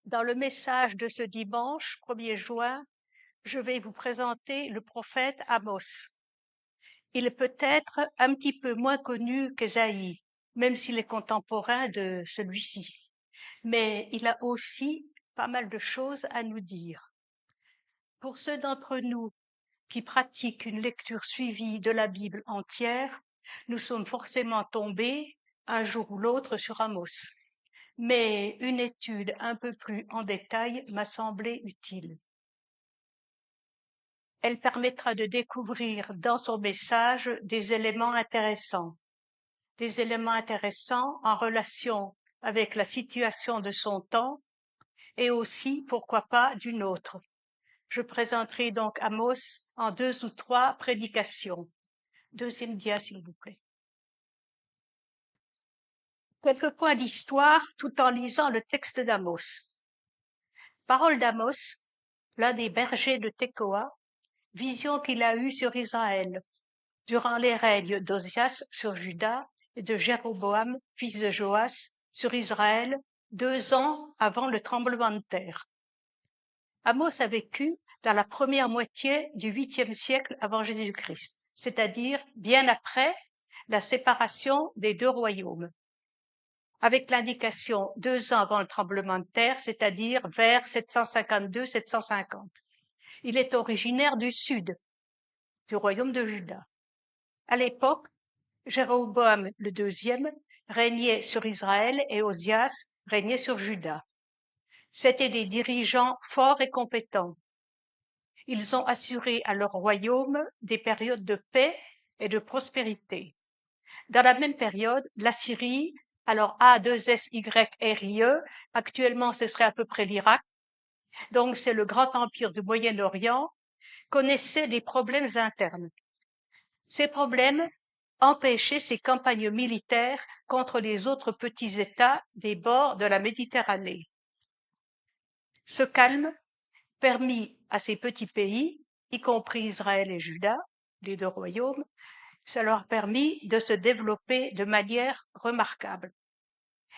Dans le message de ce dimanche 1er juin, je vais vous présenter le prophète Amos. Il est peut-être un petit peu moins connu qu'Ésaïe, même s'il est contemporain de celui-ci. Mais il a aussi pas mal de choses à nous dire. Pour ceux d'entre nous qui pratiquent une lecture suivie de la Bible entière, nous sommes forcément tombés, un jour ou l'autre, sur Amos. Mais une étude un peu plus en détail m'a semblé utile. Elle permettra de découvrir dans son message des éléments intéressants en relation avec la situation de son temps et aussi, pourquoi pas, d'une autre. Je présenterai donc Amos en 2 ou 3 prédications. Deuxième dia, s'il vous plaît. Quelques points d'histoire tout en lisant le texte d'Amos. Parole d'Amos, l'un des bergers de Tekoa, vision qu'il a eue sur Israël durant les règnes d'Osias sur Juda et de Jéroboam, fils de Joas, sur Israël, 2 ans avant le tremblement de terre. Amos a vécu dans la première moitié du 8e siècle avant Jésus-Christ, c'est-à-dire bien après la séparation des 2 royaumes, avec l'indication 2 ans avant le tremblement de terre, c'est-à-dire vers 752-750. Il est originaire du sud, du royaume de Juda. À l'époque, Jéroboam le deuxième régnait sur Israël et Osias régnait sur Juda. C'étaient des dirigeants forts et compétents. Ils ont assuré à leur royaume des périodes de paix et de prospérité. Dans la même période, l'Assyrie, alors A2SYRIE, actuellement ce serait à peu près l'Irak, donc c'est le grand empire du Moyen-Orient, connaissait des problèmes internes. Ces problèmes empêchaient ses campagnes militaires contre les autres petits États des bords de la Méditerranée. Ce calme permit à ces petits pays, y compris Israël et Juda, les 2 royaumes, ça leur permit de se développer de manière remarquable.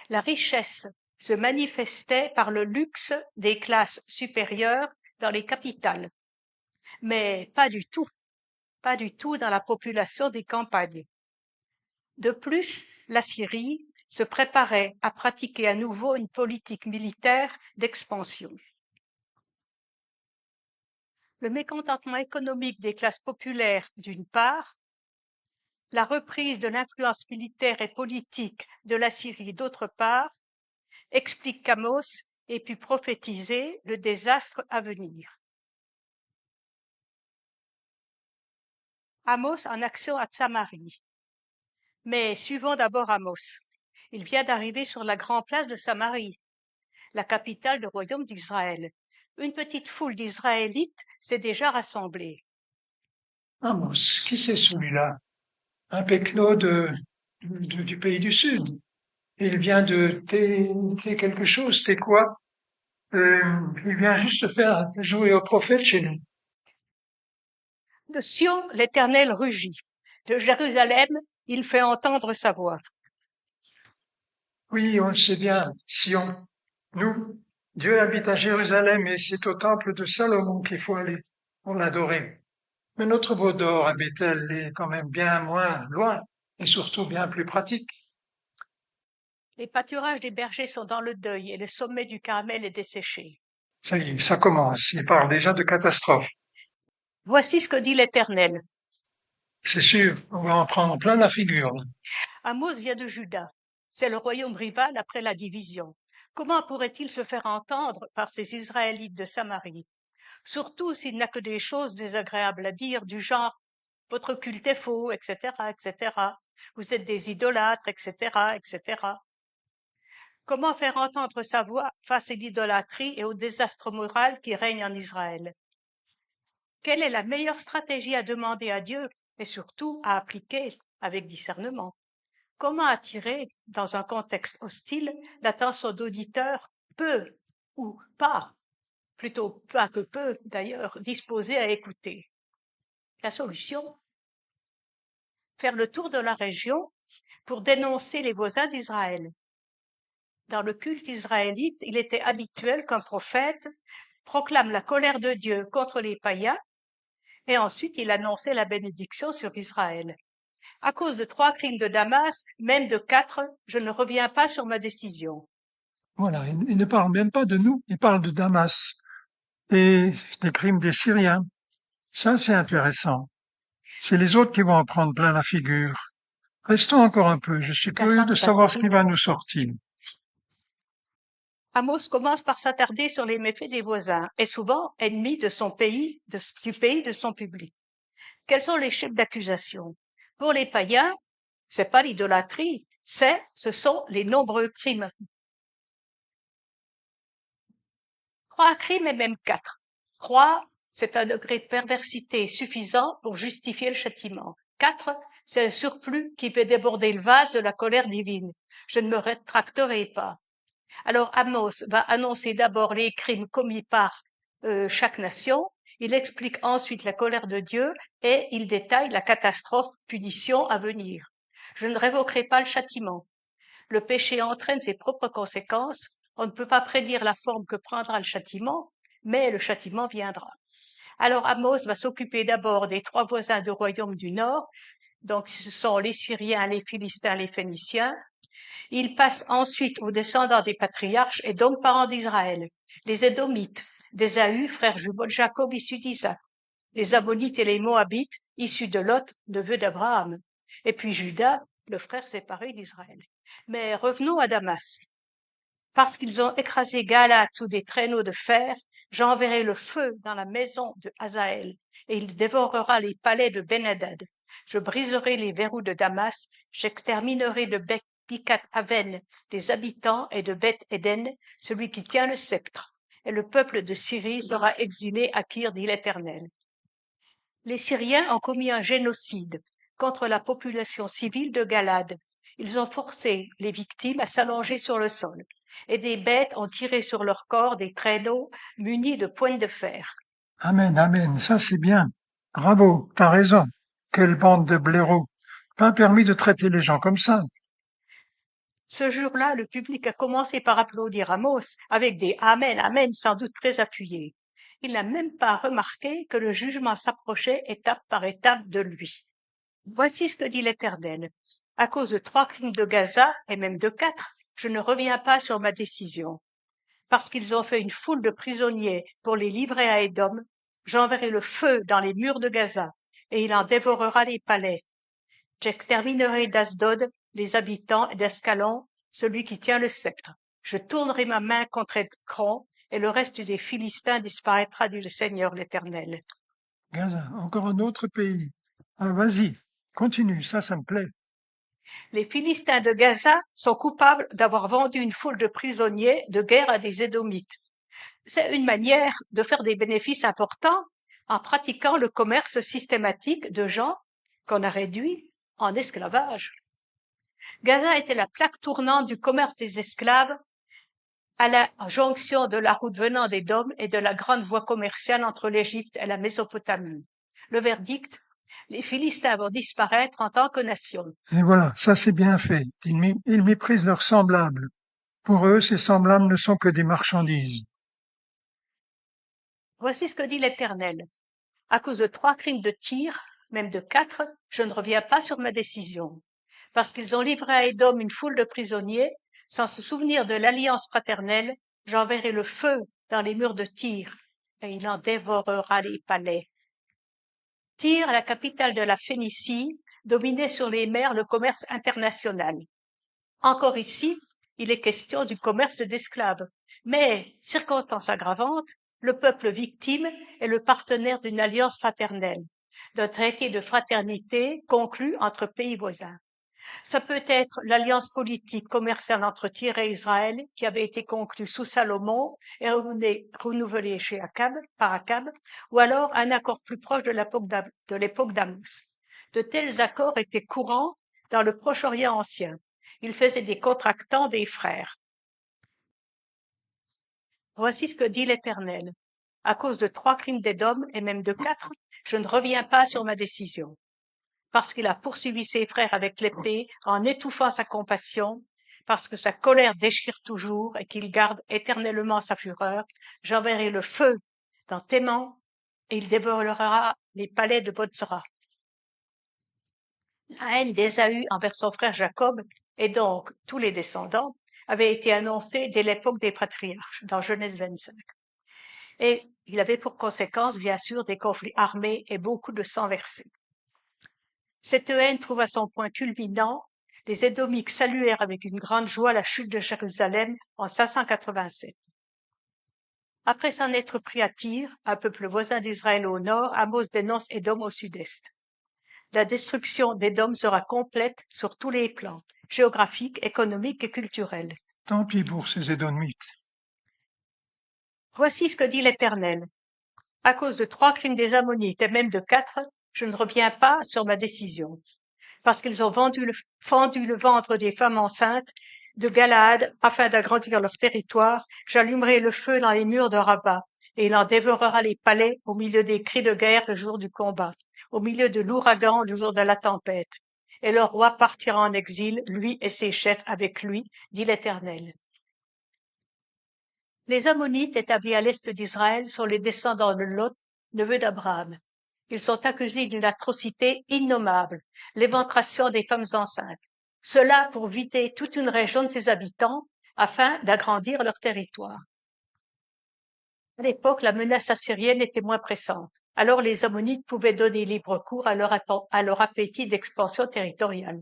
La richesse se manifestait par le luxe des classes supérieures dans les capitales, mais pas du tout dans la population des campagnes. De plus, la Syrie se préparait à pratiquer à nouveau une politique militaire d'expansion. Le mécontentement économique des classes populaires, d'une part, la reprise de l'influence militaire et politique de la Syrie, d'autre part, explique qu'Amos ait pu prophétiser le désastre à venir. Amos en action à Samarie. Mais suivons d'abord Amos. Il vient d'arriver sur la grande place de Samarie, la capitale du royaume d'Israël. Une petite foule d'Israélites s'est déjà rassemblée. Amos, qui c'est celui-là? Un pecno du pays du Sud. Il vient de T quelque chose, T quoi? Il vient juste faire jouer au prophète chez nous. De Sion, l'Éternel rugit. De Jérusalem, il fait entendre sa voix. Oui, on le sait bien, Sion. Nous, Dieu habite à Jérusalem et c'est au temple de Salomon qu'il faut aller pour l'adorer. Mais notre veau d'or à Bethel est quand même bien moins loin et surtout bien plus pratique. Les pâturages des bergers sont dans le deuil et le sommet du Carmel est desséché. Ça y est, ça commence. Il parle déjà de catastrophe. Voici ce que dit l'Éternel. C'est sûr, on va en prendre plein la figure. Amos vient de Juda. C'est le royaume rival après la division. Comment pourrait-il se faire entendre par ces Israélites de Samarie? Surtout s'il n'a que des choses désagréables à dire du genre « votre culte est faux, etc., etc. Vous êtes des idolâtres, etc., etc. » Comment faire entendre sa voix face à l'idolâtrie et au désastre moral qui règne en Israël? Quelle est la meilleure stratégie à demander à Dieu et surtout à appliquer avec discernement? Comment attirer, dans un contexte hostile, l'attention d'auditeurs peu ou pas, plutôt pas que peu d'ailleurs, disposés à écouter? La solution? Faire le tour de la région pour dénoncer les voisins d'Israël. Dans le culte israélite, il était habituel qu'un prophète proclame la colère de Dieu contre les païens et ensuite il annonçait la bénédiction sur Israël. À cause de 3 crimes de Damas, même de 4, je ne reviens pas sur ma décision. Voilà, il ne parle même pas de nous, il parle de Damas et des crimes des Syriens. Ça, c'est intéressant. C'est les autres qui vont en prendre plein la figure. Restons encore un peu, je suis curieux de savoir ce qui va nous sortir. Amos commence par s'attarder sur les méfaits des voisins et souvent ennemi de son pays, du pays de son public. Quels sont les chefs d'accusation? Pour les païens, c'est pas l'idolâtrie, ce sont les nombreux crimes. 3 crimes et même 4. 3, c'est un degré de perversité suffisant pour justifier le châtiment. 4, c'est un surplus qui peut déborder le vase de la colère divine. Je ne me rétracterai pas. Alors Amos va annoncer d'abord les crimes commis par chaque nation, il explique ensuite la colère de Dieu et il détaille la catastrophe, punition à venir. Je ne révoquerai pas le châtiment. Le péché entraîne ses propres conséquences, on ne peut pas prédire la forme que prendra le châtiment, mais le châtiment viendra. Alors Amos va s'occuper d'abord des 3 voisins du royaume du Nord, donc ce sont les Syriens, les Philistins, les Phéniciens. Il passe ensuite aux descendants des patriarches et donc parents d'Israël, les Édomites, d'Ésaü, frère jumeau de Jacob, issu d'Isaac, les Ammonites et les Moabites, issus de Lot, neveu d'Abraham, et puis Juda, le frère séparé d'Israël. Mais revenons à Damas. Parce qu'ils ont écrasé Galaad sous des traîneaux de fer, j'enverrai le feu dans la maison de Hazaël, et il dévorera les palais de Ben-Hadad. Je briserai les verrous de Damas, j'exterminerai de Picat Aven les habitants et de Beth Éden celui qui tient le sceptre. Et le peuple de Syrie sera exilé à Kir, dit l'Éternel. Les Syriens ont commis un génocide contre la population civile de Galade. Ils ont forcé les victimes à s'allonger sur le sol, et des bêtes ont tiré sur leur corps des traîneaux munis de poignes de fer. Amen, amen, ça c'est bien. Bravo, t'as raison. Quelle bande de blaireaux. Pas permis de traiter les gens comme ça. Ce jour-là, le public a commencé par applaudir Amos avec des Amen, Amen sans doute très appuyés. Il n'a même pas remarqué que le jugement s'approchait étape par étape de lui. Voici ce que dit l'Éternel. À cause de 3 crimes de Gaza, et même de 4, je ne reviens pas sur ma décision. Parce qu'ils ont fait une foule de prisonniers pour les livrer à Édom, j'enverrai le feu dans les murs de Gaza, et il en dévorera les palais. J'exterminerai d'Asdod les habitants et d'Ascalon celui qui tient le sceptre. Je tournerai ma main contre Écron, et le reste des Philistins disparaîtra, dit le Seigneur l'Éternel. Gaza, encore un autre pays. Ah, vas-y, continue, ça me plaît. Les Philistins de Gaza sont coupables d'avoir vendu une foule de prisonniers de guerre à des Édomites. C'est une manière de faire des bénéfices importants en pratiquant le commerce systématique de gens qu'on a réduits en esclavage. Gaza était la plaque tournante du commerce des esclaves à la jonction de la route venant d'Édom et de la grande voie commerciale entre l'Égypte et la Mésopotamie. Le verdict, les Philistins vont disparaître en tant que nation. Et voilà, ça c'est bien fait. Ils méprisent leurs semblables. Pour eux, ces semblables ne sont que des marchandises. Voici ce que dit l'Éternel. À cause de 3 crimes de Tyr, même de 4, je ne reviens pas sur ma décision. Parce qu'ils ont livré à Édom une foule de prisonniers, sans se souvenir de l'alliance fraternelle, j'enverrai le feu dans les murs de Tyr, et il en dévorera les palais. Tyr, la capitale de la Phénicie, dominait sur les mers le commerce international. Encore ici, il est question du commerce d'esclaves. Mais, circonstance aggravante, le peuple victime est le partenaire d'une alliance fraternelle, d'un traité de fraternité conclu entre pays voisins. Ça peut être l'alliance politique commerciale entre Tyr et Israël qui avait été conclue sous Salomon et renouvelée par Akab, ou alors un accord plus proche de l'époque d'Amos. De tels accords étaient courants dans le Proche-Orient ancien. Ils faisaient des contractants des frères. Voici ce que dit l'Éternel. À cause de 3 crimes d'Édom et même de 4, je ne reviens pas sur ma décision. Parce qu'il a poursuivi ses frères avec l'épée en étouffant sa compassion, parce que sa colère déchire toujours et qu'il garde éternellement sa fureur, j'enverrai le feu dans Théman et il dévorera les palais de Bozra. La haine d'Ésaü envers son frère Jacob, et donc tous les descendants, avait été annoncée dès l'époque des patriarches, dans Genèse 25. Et il avait pour conséquence, bien sûr, des conflits armés et beaucoup de sang versé. Cette haine trouva son point culminant. Les Édomites saluèrent avec une grande joie la chute de Jérusalem en 587. Après s'en être pris à Tyr, un peuple voisin d'Israël au nord, Amos dénonce Édom au sud-est. La destruction d'Édom sera complète sur tous les plans, géographiques, économiques et culturels. Tant pis pour ces Édomites. Voici ce que dit l'Éternel. À cause de 3 crimes des Ammonites et même de 4, je ne reviens pas sur ma décision. Parce qu'ils ont fendu le ventre des femmes enceintes de Galaad afin d'agrandir leur territoire, j'allumerai le feu dans les murs de Rabat, et il en dévorera les palais au milieu des cris de guerre le jour du combat, au milieu de l'ouragan le jour de la tempête. Et le roi partira en exil, lui et ses chefs avec lui, dit l'Éternel. Les Ammonites établis à l'est d'Israël sont les descendants de Lot, neveu d'Abraham. Ils sont accusés d'une atrocité innommable, l'éventration des femmes enceintes. Cela pour vider toute une région de ses habitants afin d'agrandir leur territoire. À l'époque, la menace assyrienne était moins pressante. Alors les Ammonites pouvaient donner libre cours à leur appétit d'expansion territoriale.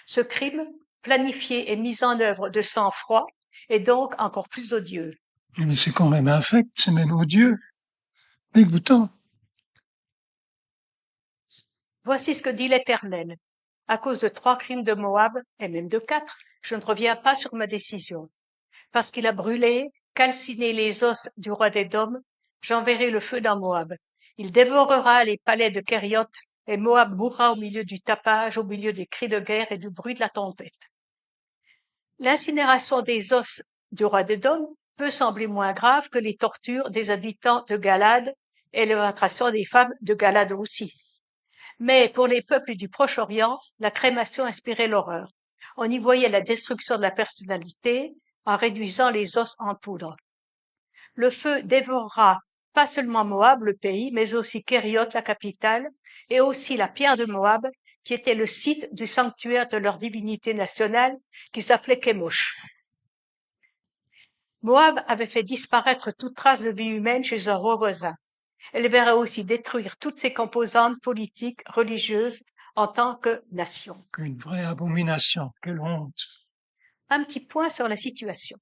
Ce crime, planifié et mis en œuvre de sang-froid, est donc encore plus odieux. Mais c'est quand même infect, c'est même odieux. Dégoûtant. Voici ce que dit l'Éternel. À cause de 3 crimes de Moab, et même de 4, je ne reviens pas sur ma décision. Parce qu'il a brûlé, calciné les os du roi d'Édom, j'enverrai le feu dans Moab. Il dévorera les palais de Kérioth, et Moab mourra au milieu du tapage, au milieu des cris de guerre et du bruit de la tempête. L'incinération des os du roi d'Édom peut sembler moins grave que les tortures des habitants de Galade et l'éventration des femmes de Galade aussi. Mais pour les peuples du Proche-Orient, la crémation inspirait l'horreur. On y voyait la destruction de la personnalité en réduisant les os en poudre. Le feu dévorera pas seulement Moab, le pays, mais aussi Kérioth, la capitale, et aussi la pierre de Moab, qui était le site du sanctuaire de leur divinité nationale, qui s'appelait Kémosh. Moab avait fait disparaître toute trace de vie humaine chez un roi voisin. Elle verra aussi détruire toutes ses composantes politiques, religieuses, en tant que nation. Une vraie abomination, quelle honte. Un petit point sur la situation.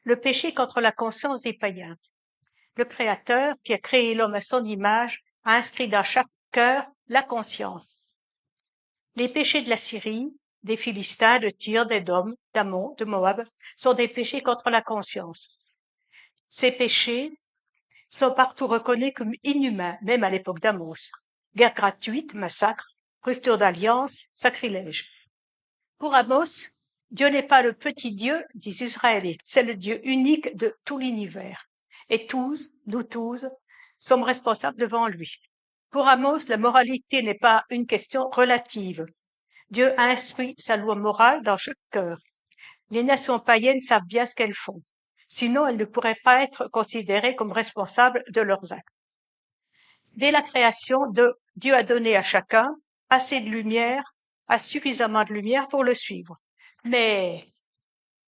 Le péché contre la conscience des païens. Le Créateur, qui a créé l'homme à son image, a inscrit dans chaque cœur la conscience. Les péchés de la Syrie, des Philistins, de Tyr, d'Édom, d'Ammon, de Moab, sont des péchés contre la conscience. Ces péchés sont partout reconnus comme inhumains, même à l'époque d'Amos. Guerre gratuite, massacre, rupture d'alliance, sacrilège. Pour Amos, Dieu n'est pas le petit Dieu des Israélites, c'est le Dieu unique de tout l'univers. Et tous, nous tous, sommes responsables devant lui. Pour Amos, la moralité n'est pas une question relative. Dieu a instruit sa loi morale dans chaque cœur. Les nations païennes savent bien ce qu'elles font. Sinon, elles ne pourraient pas être considérées comme responsables de leurs actes. Dès la création, Dieu a donné à chacun assez de lumière, suffisamment de lumière pour le suivre. Mais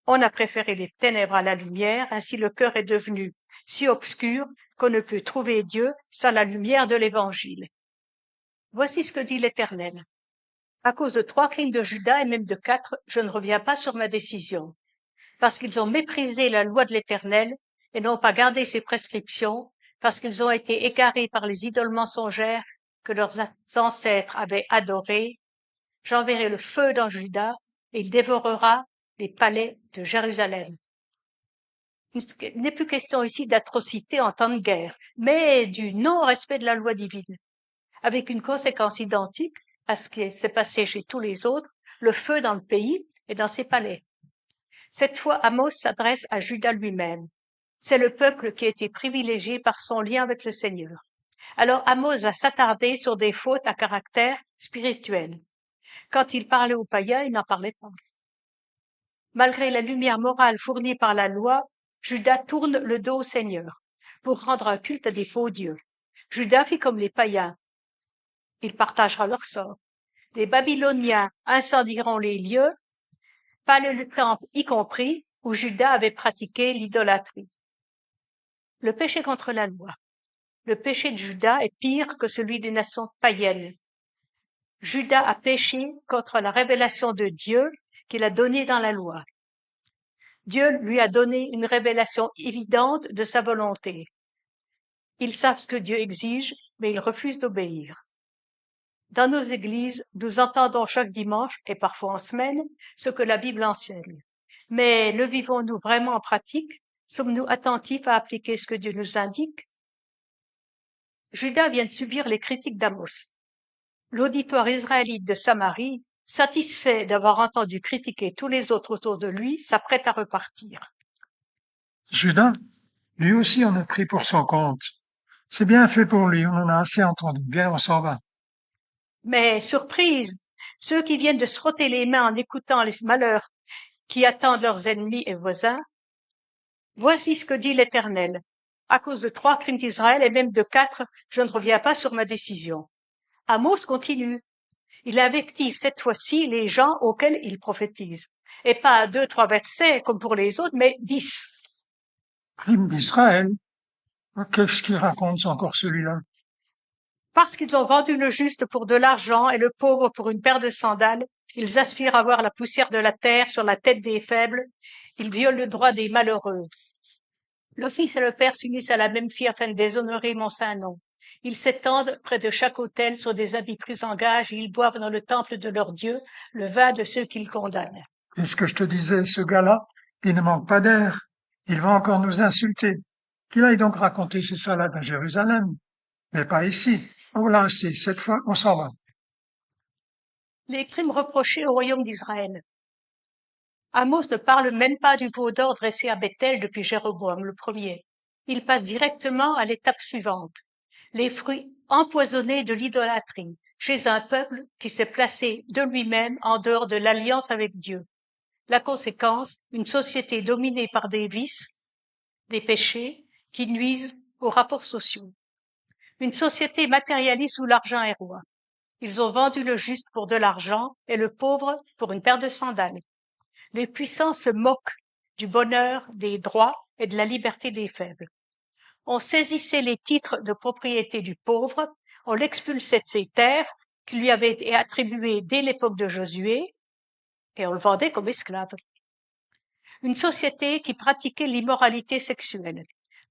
on a préféré les ténèbres à la lumière, ainsi le cœur est devenu si obscur qu'on ne peut trouver Dieu sans la lumière de l'Évangile. Voici ce que dit l'Éternel. À cause de 3 crimes de Juda et même de 4, je ne reviens pas sur ma décision. Parce qu'ils ont méprisé la loi de l'Éternel et n'ont pas gardé ses prescriptions, parce qu'ils ont été égarés par les idoles mensongères que leurs ancêtres avaient adorées, j'enverrai le feu dans Juda et il dévorera les palais de Jérusalem. Il n'est plus question ici d'atrocité en temps de guerre, mais du non-respect de la loi divine, avec une conséquence identique à ce qui s'est passé chez tous les autres, le feu dans le pays et dans ses palais. Cette fois, Amos s'adresse à Juda lui-même. C'est le peuple qui a été privilégié par son lien avec le Seigneur. Alors Amos va s'attarder sur des fautes à caractère spirituel. Quand il parlait aux païens, il n'en parlait pas. Malgré la lumière morale fournie par la loi, Juda tourne le dos au Seigneur pour rendre un culte à des faux dieux. Juda fit comme les païens. Il partagera leur sort. Les Babyloniens incendieront les lieux, pas le temple y compris, où Juda avait pratiqué l'idolâtrie. Le péché contre la loi. Le péché de Juda est pire que celui des nations païennes. Juda a péché contre la révélation de Dieu qu'il a donnée dans la loi. Dieu lui a donné une révélation évidente de sa volonté. Ils savent ce que Dieu exige, mais ils refusent d'obéir. Dans nos églises, nous entendons chaque dimanche, et parfois en semaine, ce que la Bible enseigne. Mais le vivons-nous vraiment en pratique? Sommes-nous attentifs à appliquer ce que Dieu nous indique? Juda vient de subir les critiques d'Amos. L'auditoire israélite de Samarie, satisfait d'avoir entendu critiquer tous les autres autour de lui, s'apprête à repartir. Judas, lui aussi en a pris pour son compte. C'est bien fait pour lui, on en a assez entendu. Viens, on s'en va. Mais, surprise, ceux qui viennent de se frotter les mains en écoutant les malheurs qui attendent leurs ennemis et voisins, voici ce que dit l'Éternel. À cause de 3 crimes d'Israël et même de 4, je ne reviens pas sur ma décision. Amos continue. Il invective cette fois-ci les gens auxquels il prophétise. Et pas 2, 3 versets comme pour les autres, mais 10. Crime d'Israël. Qu'est-ce qu'il raconte encore celui-là? Parce qu'ils ont vendu le juste pour de l'argent et le pauvre pour une paire de sandales, ils aspirent à voir la poussière de la terre sur la tête des faibles, ils violent le droit des malheureux. Le fils et le père s'unissent à la même fille afin de déshonorer mon saint nom. Ils s'étendent près de chaque autel sur des habits pris en gage et ils boivent dans le temple de leur Dieu le vin de ceux qu'ils condamnent. C'est ce que je te disais, ce gars-là, il ne manque pas d'air. Il va encore nous insulter. Qu'il aille donc raconter ses salades à Jérusalem, mais pas ici. Oh là, c'est cette fois, on s'en va. Les crimes reprochés au royaume d'Israël. Amos ne parle même pas du veau d'or dressé à Bethel depuis Jéroboam le premier. Il passe directement à l'étape suivante. Les fruits empoisonnés de l'idolâtrie chez un peuple qui s'est placé de lui-même en dehors de l'alliance avec Dieu. La conséquence, une société dominée par des vices, des péchés qui nuisent aux rapports sociaux. Une société matérialiste où l'argent est roi. Ils ont vendu le juste pour de l'argent et le pauvre pour une paire de sandales. Les puissants se moquent du bonheur, des droits et de la liberté des faibles. On saisissait les titres de propriété du pauvre, on l'expulsait de ses terres qui lui avaient été attribuées dès l'époque de Josué, et on le vendait comme esclave. Une société qui pratiquait l'immoralité sexuelle.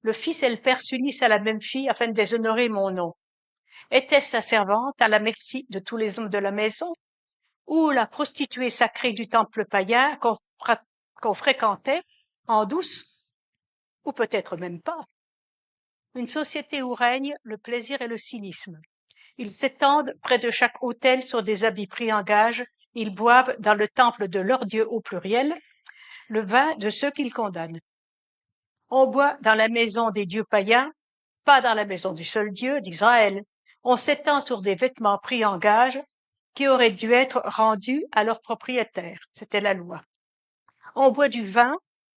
Le fils et le père s'unissent à la même fille afin de déshonorer mon nom. Était-ce la servante à la merci de tous les hommes de la maison, ou la prostituée sacrée du temple païen qu'on fréquentait en douce, ou peut-être même pas. Une société où règne le plaisir et le cynisme. Ils s'étendent près de chaque autel sur des habits pris en gage, ils boivent dans le temple de leur Dieu au pluriel le vin de ceux qu'ils condamnent. On boit dans la maison des dieux païens, pas dans la maison du seul Dieu d'Israël. On s'étend sur des vêtements pris en gage qui auraient dû être rendus à leurs propriétaires. C'était la loi. On boit du vin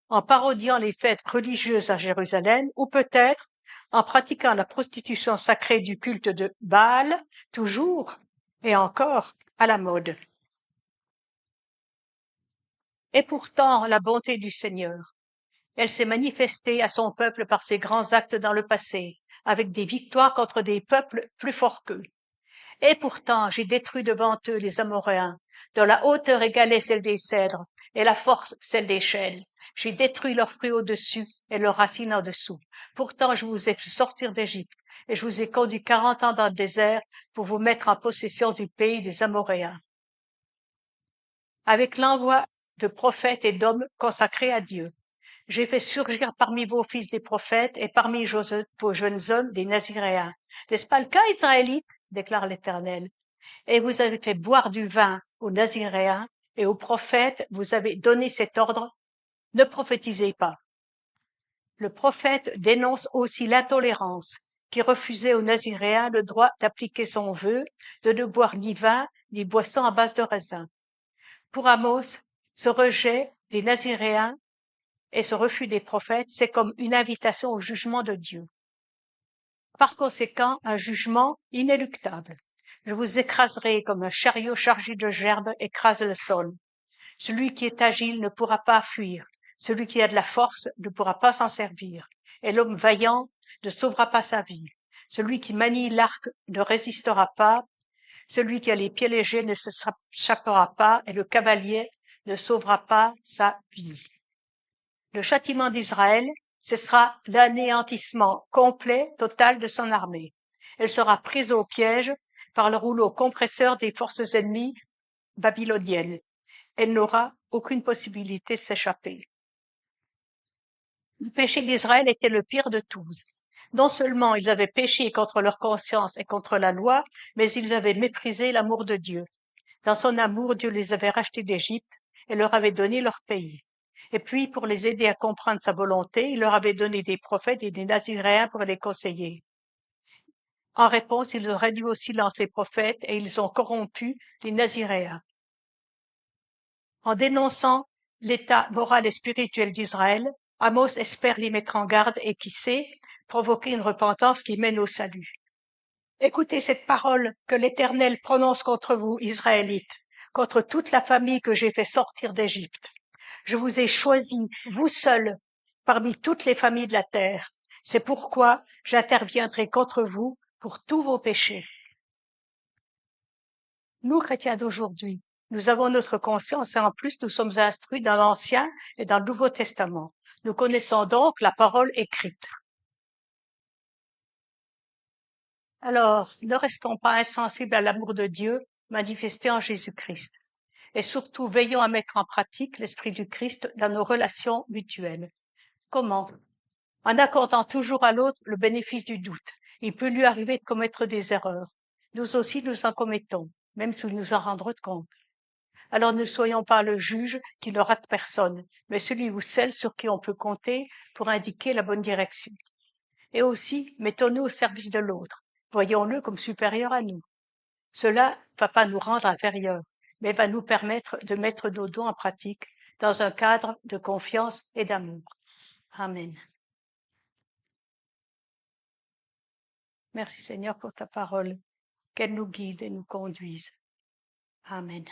en parodiant les fêtes religieuses à Jérusalem ou peut-être en pratiquant la prostitution sacrée du culte de Baal, toujours et encore à la mode. Et pourtant, la bonté du Seigneur, elle s'est manifestée à son peuple par ses grands actes dans le passé, avec des victoires contre des peuples plus forts qu'eux. Et pourtant, j'ai détruit devant eux les Amoréens, dont la hauteur égalait celle des cèdres, et la force celle des chênes. J'ai détruit leurs fruits au-dessus et leurs racines en dessous. Pourtant, je vous ai fait sortir d'Égypte, et je vous ai conduit 40 ans dans le désert pour vous mettre en possession du pays des Amoréens. Avec l'envoi de prophètes et d'hommes consacrés à Dieu, j'ai fait surgir parmi vos fils des prophètes et parmi vos jeunes hommes des Naziréens. N'est-ce pas le cas, Israélites? Déclare l'Éternel. Et vous avez fait boire du vin aux Naziréens et aux prophètes, vous avez donné cet ordre, ne prophétisez pas. Le prophète dénonce aussi l'intolérance qui refusait aux Naziréens le droit d'appliquer son vœu de ne boire ni vin ni boisson à base de raisin. Pour Amos, ce rejet des Naziréens et ce refus des prophètes, c'est comme une invitation au jugement de Dieu. Par conséquent, un jugement inéluctable. Je vous écraserai comme un chariot chargé de gerbes écrase le sol. Celui qui est agile ne pourra pas fuir. Celui qui a de la force ne pourra pas s'en servir. Et l'homme vaillant ne sauvera pas sa vie. Celui qui manie l'arc ne résistera pas. Celui qui a les pieds légers ne s'échappera pas. Et le cavalier ne sauvera pas sa vie. Le châtiment d'Israël, ce sera l'anéantissement complet, total de son armée. Elle sera prise au piège par le rouleau compresseur des forces ennemies babyloniennes. Elle n'aura aucune possibilité de s'échapper. Le péché d'Israël était le pire de tous. Non seulement ils avaient péché contre leur conscience et contre la loi, mais ils avaient méprisé l'amour de Dieu. Dans son amour, Dieu les avait rachetés d'Égypte et leur avait donné leur pays. Et puis, pour les aider à comprendre sa volonté, il leur avait donné des prophètes et des Naziréens pour les conseiller. En réponse, ils ont réduit au silence les prophètes et ils ont corrompu les Naziréens. En dénonçant l'état moral et spirituel d'Israël, Amos espère les mettre en garde et, qui sait, provoquer une repentance qui mène au salut. Écoutez cette parole que l'Éternel prononce contre vous, Israélites, contre toute la famille que j'ai fait sortir d'Égypte. Je vous ai choisis, vous seuls, parmi toutes les familles de la terre. C'est pourquoi j'interviendrai contre vous pour tous vos péchés. Nous, chrétiens d'aujourd'hui, nous avons notre conscience et en plus nous sommes instruits dans l'Ancien et dans le Nouveau Testament. Nous connaissons donc la parole écrite. Alors, ne restons pas insensibles à l'amour de Dieu manifesté en Jésus-Christ. Et surtout, veillons à mettre en pratique l'Esprit du Christ dans nos relations mutuelles. Comment? En accordant toujours à l'autre le bénéfice du doute. Il peut lui arriver de commettre des erreurs. Nous aussi, nous en commettons, même si nous nous en rendrons compte. Alors ne soyons pas le juge qui ne rate personne, mais celui ou celle sur qui on peut compter pour indiquer la bonne direction. Et aussi, mettons-nous au service de l'autre. Voyons-le comme supérieur à nous. Cela va pas nous rendre inférieurs, mais va nous permettre de mettre nos dons en pratique dans un cadre de confiance et d'amour. Amen. Merci Seigneur pour ta parole, qu'elle nous guide et nous conduise. Amen.